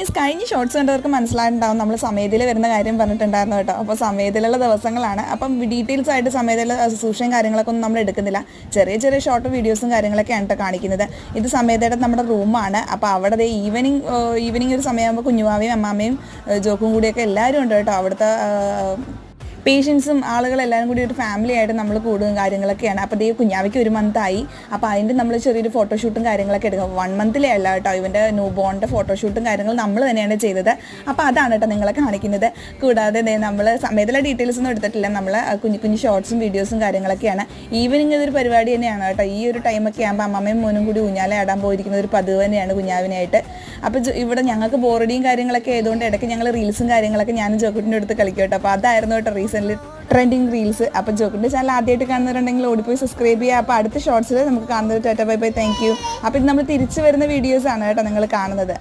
Guys കഴിഞ്ഞ shorts കണ്ടവർക്ക് മനസ്സിലായിട്ടുണ്ടാവും നമ്മൾ സമയത്തിൽ വരുന്ന കാര്യം പറഞ്ഞിട്ടുണ്ടായിരുന്നു കേട്ടോ. അപ്പോൾ സമയത്തിലുള്ള ദിവസങ്ങളാണ്. അപ്പം ഡീറ്റെയിൽസ് ആയിട്ട് സമയത്തിലുള്ള സൂക്ഷിയും കാര്യങ്ങളൊക്കെ ഒന്നും നമ്മൾ എടുക്കുന്നില്ല. ചെറിയ ചെറിയ ഷോർട്ട് വീഡിയോസും കാര്യങ്ങളൊക്കെയാണ് കേട്ടോ കാണിക്കുന്നത്. ഇത് സമയത്തായിട്ട് നമ്മുടെ റൂമാണ്. അപ്പോൾ അവിടെ ഈവനിങ് ഒരു സമയമാകുമ്പോൾ കുഞ്ഞുമാവയും അമ്മാമ്മയും ജോക്കും കൂടിയൊക്കെ എല്ലാവരും ഉണ്ട് കേട്ടോ. അവിടുത്തെ പേഷ്യൻസും ആളുകളെല്ലാവരും കൂടി ഒരു ഫാമിലി ആയിട്ട് നമ്മൾ കൂടുകയും കാര്യങ്ങളൊക്കെയാണ്. അപ്പോൾ ഈ കുഞ്ഞാവയ്ക്ക് 1 മന്തായി. അപ്പോൾ അതിൻ്റെ നമ്മൾ ചെറിയൊരു ഫോട്ടോഷൂട്ടും കാര്യങ്ങളൊക്കെ എടുക്കും. 1 മന്തിലേ അല്ല കേട്ടോ, ഇവൻ്റെ ന്യൂ ബോണിൻ്റെ ഫോട്ടോഷൂട്ടും കാര്യങ്ങളും നമ്മൾ തന്നെയാണ് ചെയ്തത്. അപ്പോൾ അതാണ് കേട്ടോ നിങ്ങളെ കാണിക്കുന്നത്. കൂടാതെ നമ്മൾ സമയത്തുള്ള ഡീറ്റെയിൽസ് ഒന്നും എടുത്തിട്ടില്ല. നമ്മൾ കുഞ്ഞു ഷോർട്സും വീഡിയോസും കാര്യങ്ങളൊക്കെയാണ്. ഈവനിങ് ഇതൊരു പരിപാടി തന്നെയാണ് കേട്ടോ. ഈ ഒരു ടൈമൊക്കെ ആകുമ്പോൾ അമ്മമ്മയും മോനും കൂടി ഊഞ്ഞാല ആടാൻ പോയിരിക്കുന്ന ഒരു പതിവ് തന്നെയാണ് കുഞ്ഞാവിനായിട്ട്. അപ്പോൾ ഇവിടെ ഞങ്ങൾക്ക് ബോറടിയും കാര്യങ്ങളൊക്കെ ആയതുകൊണ്ട് ഇടയ്ക്ക് ഞങ്ങൾ റീൽസും കാര്യങ്ങളൊക്കെ ഞാൻ ജോക്കുട്ടിൻ്റെ അടുത്ത് കളിക്കും കേട്ടോ. അപ്പോൾ അതായിരുന്നു കേട്ടോ റീസെൻ്റ്ലി ട്രെൻഡിങ് റീൽസ്. അപ്പോൾ ജോക്കിൻ്റെ ചാനൽ ആദ്യമായിട്ട് കാണുന്നവരുണ്ടെങ്കിൽ ഓടിപ്പോയി സബ്സ്ക്രൈബ് ചെയ്യുക. അപ്പോൾ അടുത്ത ഷോർട്സിൽ നമുക്ക് കാണുന്നത് Tata bye bye thank you. അപ്പോൾ ഇത് നമ്മൾ തിരിച്ചു വരുന്ന വീഡിയോസാണ് കേട്ടോ നിങ്ങൾ കാണുന്നത്.